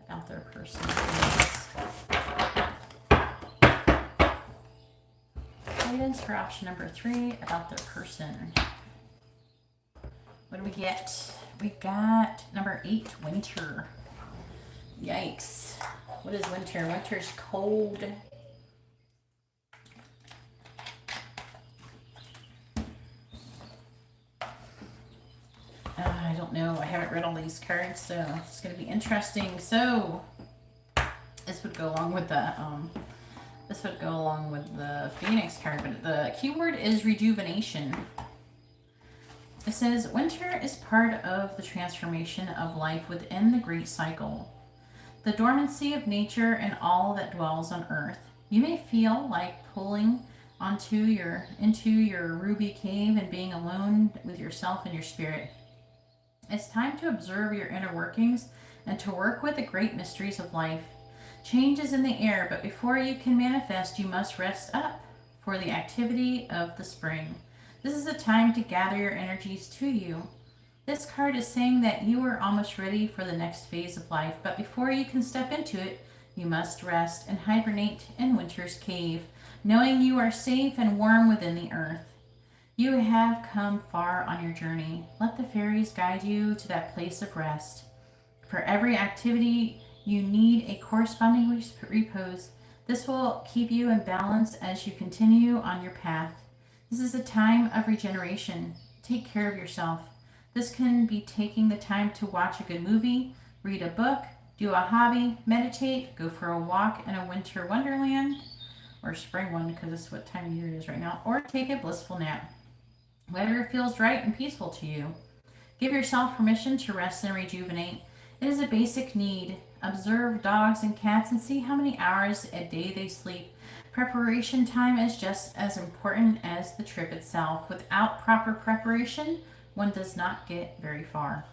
about their person, please. Guidance for option number 3 about their person. What do we get? We got number 8, winter. Yikes. What is winter? Winter's cold. I don't know. I haven't read all these cards, so it's going to be interesting. So this would go along with the Phoenix card, but the keyword is rejuvenation. It says winter is part of the transformation of life within the great cycle. The dormancy of nature and all that dwells on earth. You may feel like pulling into your ruby cave and being alone with yourself and your spirit. It's time to observe your inner workings and to work with the great mysteries of life. Change is in the air, but before you can manifest, you must rest up for the activity of the spring. This is a time to gather your energies to you. This card is saying that you are almost ready for the next phase of life, but before you can step into it, you must rest and hibernate in winter's cave, knowing you are safe and warm within the earth. You have come far on your journey. Let the fairies guide you to that place of rest. For every activity, you need a corresponding repose. This will keep you in balance as you continue on your path. This is a time of regeneration. Take care of yourself. This can be taking the time to watch a good movie, read a book, do a hobby, meditate, go for a walk in a winter wonderland, or spring one because this is what time of year it is right now, or take a blissful nap. Whatever feels right and peaceful to you. Give yourself permission to rest and rejuvenate. It is a basic need. Observe dogs and cats and see how many hours a day they sleep. Preparation time is just as important as the trip itself. Without proper preparation, one does not get very far.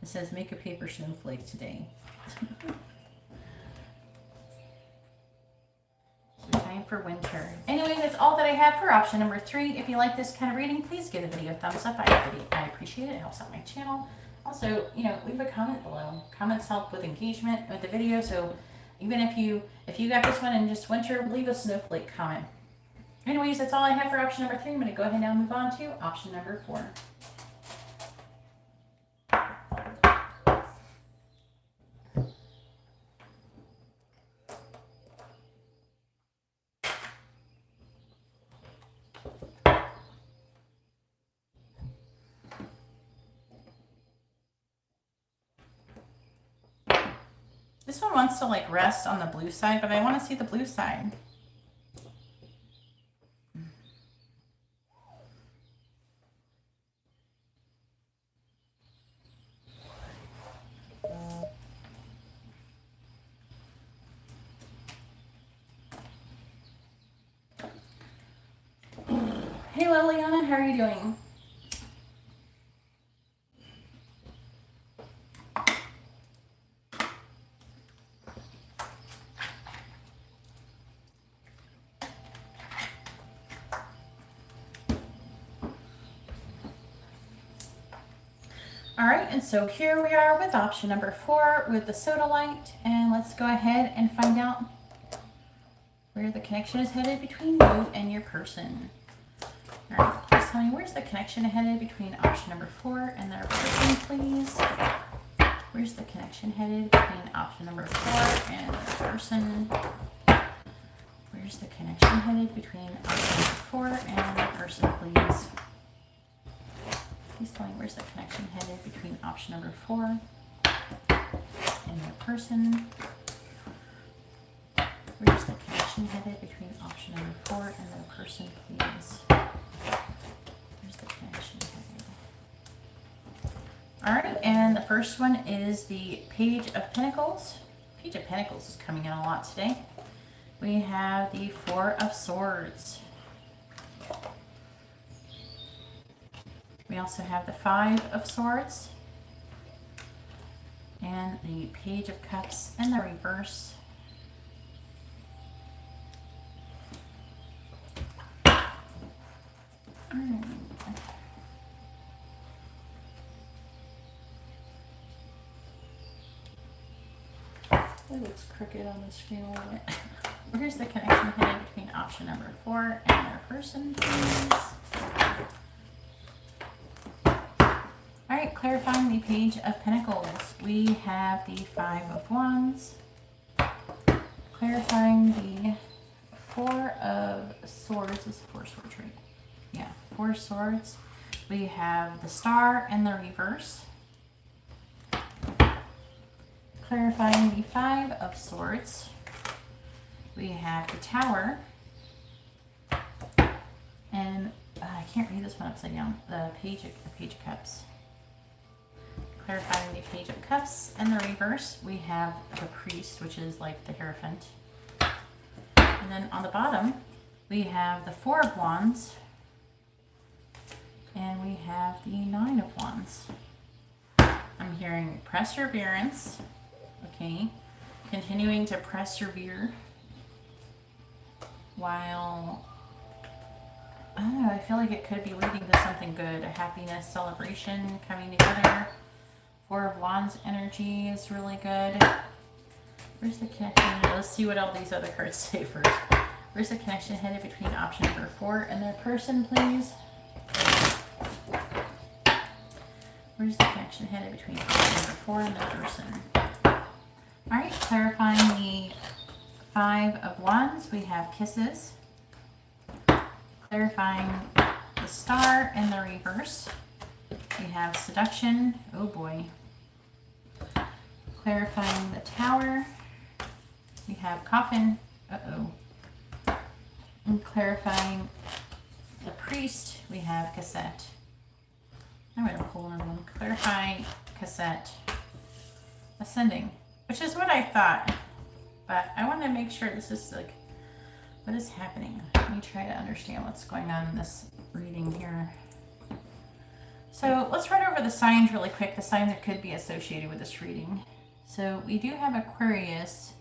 It says make a paper snowflake today. So time for winter. Anyway, that's all that I have for option number 3. If you like this kind of reading, please give the video a thumbs up. I appreciate it. It helps out my channel. Also, leave a comment below. Comments help with engagement with the video. So even if you got this one in just winter, leave a snowflake comment. Anyways, that's all I have for option number 3. I'm going to go ahead now and move on to option number 4. This one wants to like rest on the blue side, but I want to see the blue side. Hey Liliana, how are you doing? All right, and so here we are with option number 4 with the soda light, and let's go ahead and find out where the connection is headed between you and your person. All right, please tell me where's the connection headed between option number 4 and their person, please. Where's the connection headed between option number 4 and their person? Where's the connection headed between option number 4 and their person, please? Please tell me where's the connection headed between option number 4 and their person. Where's the connection headed between option number 4 and their person, please? Where's the connection headed? All right, and the first one is the Page of Pentacles. Page of Pentacles is coming in a lot today. We have the 4 of Swords. We also have the 5 of Swords and the Page of Cups in the reverse. It looks crooked on the screen a little bit. Where's the connection headed between option number 4 and their person, please? Alright, clarifying the Page of Pentacles. We have the 5 of Wands. Clarifying the 4 of Swords. Is 4 swords, right? Yeah, 4 swords. We have the Star in the reverse. Clarifying the 5 of Swords. We have the Tower. And I can't read this one upside down. The Page of Cups. Clarifying the Page of Cups in the reverse, we have the Priest, which is like the Hierophant. And then on the bottom, we have the 4 of Wands. And we have the 9 of Wands. I'm hearing perseverance. Okay. Continuing to persevere. While, I don't know, I feel like it could be leading to something good. A happiness, celebration, coming together. 4 of Wands energy is really good. Where's the connection? Let's see what all these other cards say first. Where's the connection headed between option number 4 and their person, please? Where's the connection headed between option number 4 and their person? Alright, clarifying the 5 of Wands, we have Kisses. Clarifying the Star in the reverse. We have Seduction. Oh boy. Clarifying the Tower. We have Coffin. Uh-oh. And clarifying the Priest, we have Cassette. I'm going to pull another one. Clarifying Cassette. Ascending. Which is what I thought. But I want to make sure this is like, what is happening? Let me try to understand what's going on in this reading here. So let's run over the signs really quick, the signs that could be associated with this reading. So we do have Aquarius.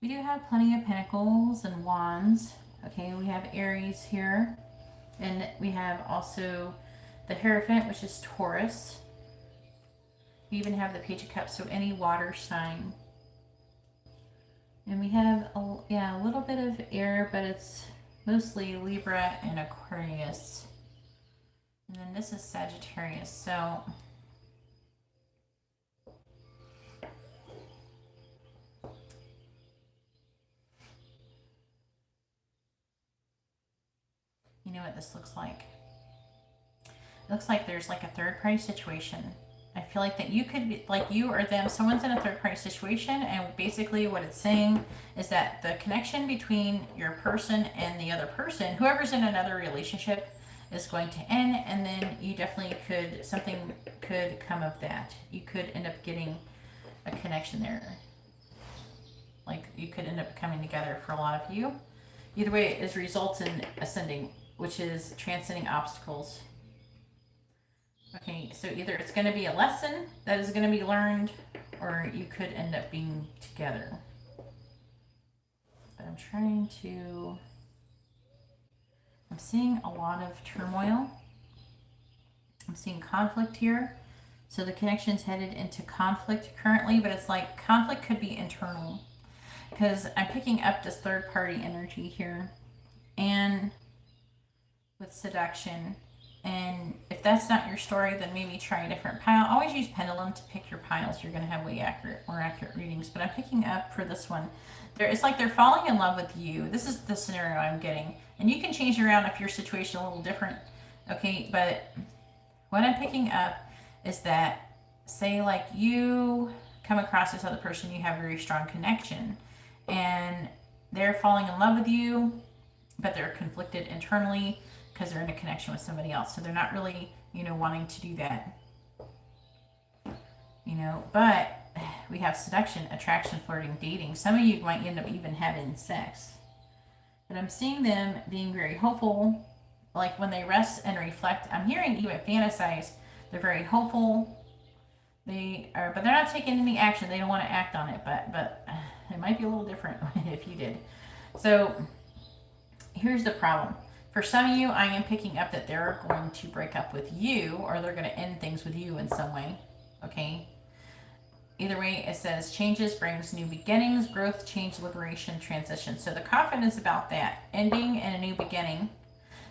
We do have plenty of Pentacles and Wands. Okay, we have Aries here. And we have also the Hierophant, which is Taurus. We even have the Page of Cups, so any water sign. And we have a little bit of air, but it's mostly Libra and Aquarius. And then this is Sagittarius. So you know what this looks like? It looks like there's like a third party situation. I feel like that you could be like you or them, someone's in a third party situation, and basically what it's saying is that the connection between your person and the other person, whoever's in another relationship, is going to end, and then you definitely could, something could come of that. You could end up getting a connection there. Like you could end up coming together for a lot of you. Either way, it results in ascending, which is transcending obstacles. Okay, so either it's going to be a lesson that is going to be learned, or you could end up being together. But I'm trying to... I'm seeing a lot of turmoil. I'm seeing conflict here. So the connection's headed into conflict currently, but it's like conflict could be internal. Because I'm picking up this third party energy here. And with seduction. And if that's not your story, then maybe try a different pile. Always use pendulum to pick your piles. You're going to have more accurate readings. But I'm picking up for this one. It's like they're falling in love with you. This is the scenario I'm getting. And you can change around if your situation is a little different. Okay, but what I'm picking up is that, say like you come across this other person, you have a very strong connection. And they're falling in love with you, but they're conflicted internally because they're in a connection with somebody else. So they're not really, wanting to do that. But we have seduction, attraction, flirting, dating. Some of you might end up even having sex. But I'm seeing them being very hopeful. Like when they rest and reflect, I'm hearing even fantasize. They're very hopeful. But they're not taking any action. They don't want to act on it, but it might be a little different if you did. So here's the problem. For some of you, I am picking up that they're going to break up with you, or they're going to end things with you in some way. Okay? Either way, it says changes brings new beginnings, growth, change, liberation, transition. So the coffin is about that, ending and a new beginning.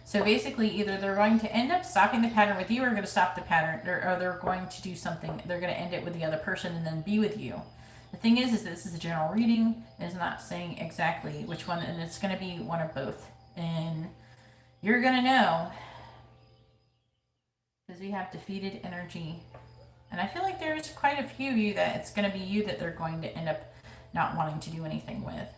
So basically, either they're going to end up stopping the pattern with you, or going to stop the pattern, or they're going to do something. They're going to end it with the other person and then be with you. The thing is this is a general reading. It's not saying exactly which one, and it's going to be one of both. And you're going to know, because we have defeated energy. And I feel like there's quite a few of you that it's going to be you that they're going to end up not wanting to do anything with.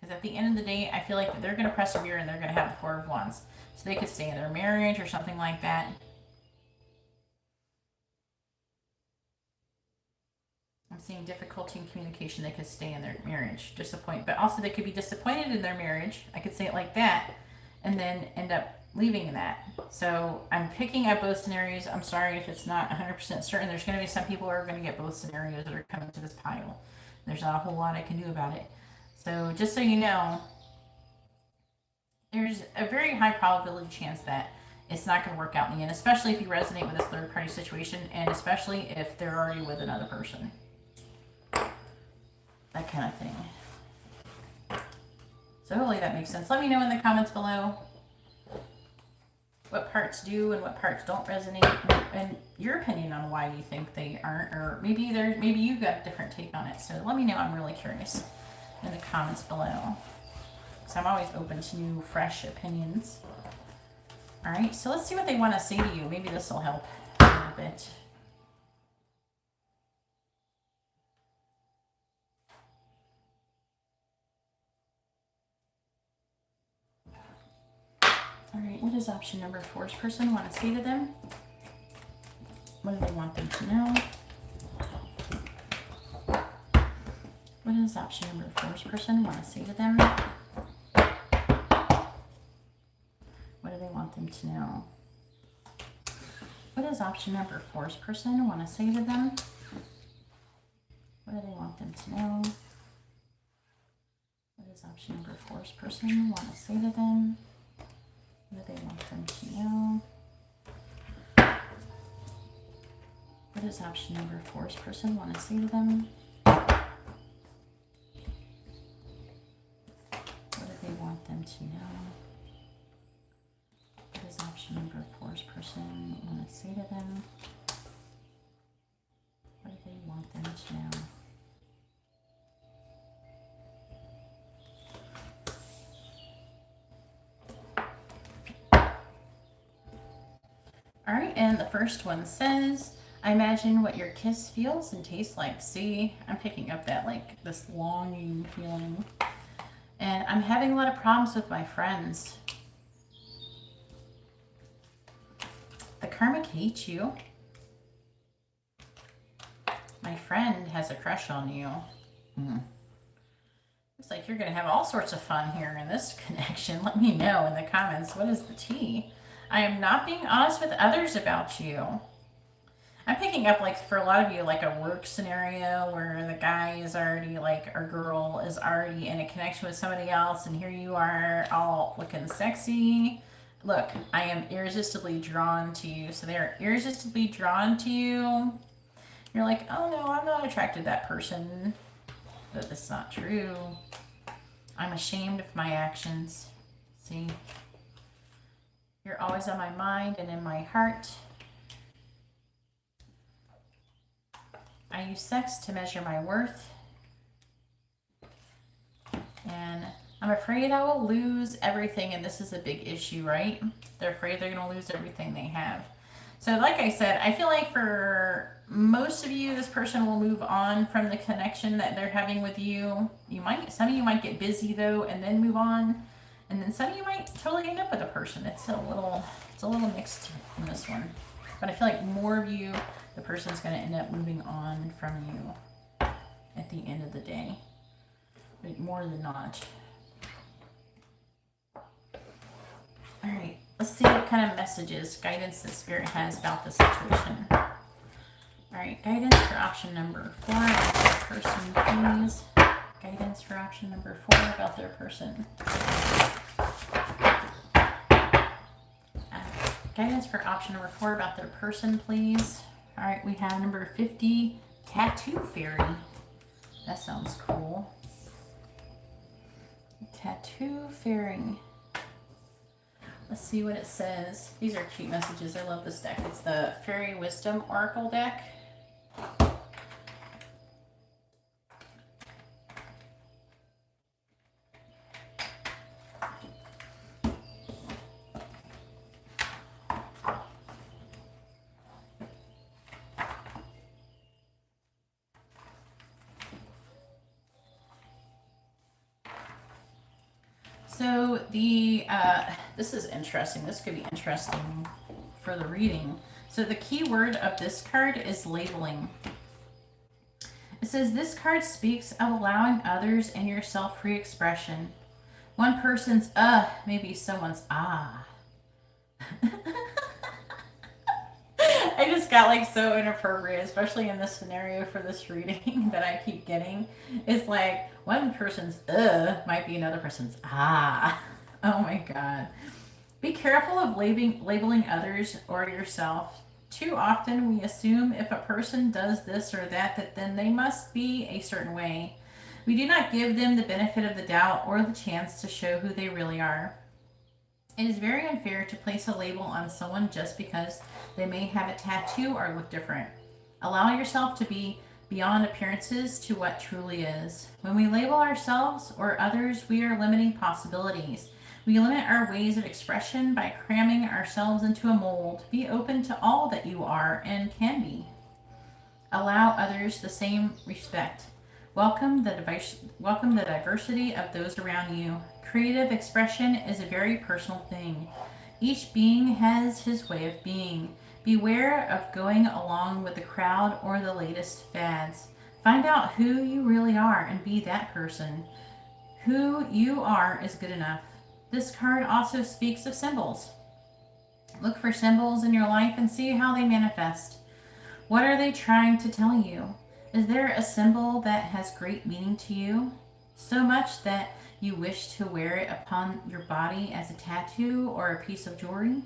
Because at the end of the day, I feel like that they're going to persevere and they're going to have the Four of Wands. So they could stay in their marriage or something like that. I'm seeing difficulty in communication. They could stay in their marriage. But also they could be disappointed in their marriage. I could say it like that. And then end up leaving that. So I'm picking up both scenarios. I'm sorry if it's not 100% certain. There's going to be some people who are going to get both scenarios that are coming to this pile. There's not a whole lot I can do about it. So just so you know, there's a very high probability chance that it's not going to work out in the end, especially if you resonate with this third party situation, and especially if they're already with another person. That kind of thing. So hopefully that makes sense. Let me know in the comments below what parts do and what parts don't resonate, and your opinion on why you think they aren't, or maybe you got a different take on it. So let me know. I'm really curious in the comments below. So I'm always open to new, fresh opinions. All right, so let's see what they want to say to you. Maybe this will help a little bit. All right, what does option number 4's person want to say to them? What do they want them to know? What does option number 4's person want to say to them? What do they want them to know? What does option number 4's person want to say to them? What do they want them to know? What does option number 4's person want to say to them? What do they want them to know? What does option number 4's person want to say to them? What do they want them to know? What does option number 4's person want to say to them? What do they want them to know? All right, and the first one says, I imagine what your kiss feels and tastes like. See, I'm picking up that like this longing feeling. And I'm having a lot of problems with my friends. The karmic hates you. My friend has a crush on you. Looks like you're going to have all sorts of fun here in this connection. Let me know in the comments. What is the tea? I am not being honest with others about you. I'm picking up, like, for a lot of you, like a work scenario where the guy is already, like, or girl is already in a connection with somebody else, and here you are all looking sexy. Look, I am irresistibly drawn to you. So they're irresistibly drawn to you. You're like, oh no, I'm not attracted to that person. But that's not true. I'm ashamed of my actions. See? You're always on my mind and in my heart. I use sex to measure my worth. And I'm afraid I will lose everything, and this is a big issue, right? They're afraid they're going to lose everything they have. So like I said, I feel like for most of you, this person will move on from the connection that they're having with you. Some of you might get busy though and then move on. And then some of you might totally end up with a person. It's a little mixed in this one. But I feel like more of you, the person's going to end up moving on from you at the end of the day. But more than not. All right, let's see what kind of messages, guidance that Spirit has about the situation. All right, guidance for option number 4 about their person, please. Guidance for option number 4 about their person. Guidance for option number 4 about their person, please. All right, we have number 50, Tattoo Fairy. That sounds cool. Tattoo Fairy. Let's see what it says. These are cute messages. I love this deck. It's the Fairy Wisdom Oracle deck. So this is interesting. This could be interesting for the reading. So the key word of this card is labeling. It says this card speaks of allowing others and yourself free expression. One person's may be someone's ah. I just got like so inappropriate, especially in this scenario for this reading that I keep getting. It's like one person's might be another person's ah. Oh my God. Be careful of labeling others or yourself. Too often we assume if a person does this or that then they must be a certain way. We do not give them the benefit of the doubt or the chance to show who they really are. It is very unfair to place a label on someone just because they may have a tattoo or look different. Allow yourself to be beyond appearances to what truly is. When we label ourselves or others, we are limiting possibilities. We limit our ways of expression by cramming ourselves into a mold. Be open to all that you are and can be. Allow others the same respect. Welcome the diversity of those around you. Creative expression is a very personal thing. Each being has his way of being. Beware of going along with the crowd or the latest fads. Find out who you really are and be that person. Who you are is good enough. This card also speaks of symbols. Look for symbols in your life and see how they manifest. What are they trying to tell you? Is there a symbol that has great meaning to you? So much that you wish to wear it upon your body as a tattoo or a piece of jewelry?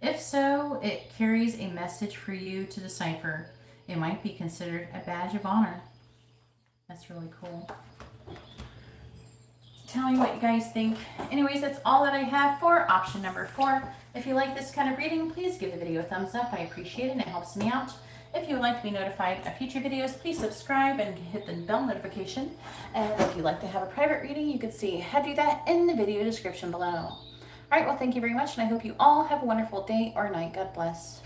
If so, it carries a message for you to decipher. It might be considered a badge of honor. That's really cool. Tell me what you guys think. Anyways, that's all that I have for option number 4. If you like this kind of reading, please give the video a thumbs up. I appreciate it and it helps me out. If you would like to be notified of future videos, please subscribe and hit the bell notification. And if you'd like to have a private reading, you can see how to do that in the video description below. Alright, well, thank you very much, and I hope you all have a wonderful day or night. God bless.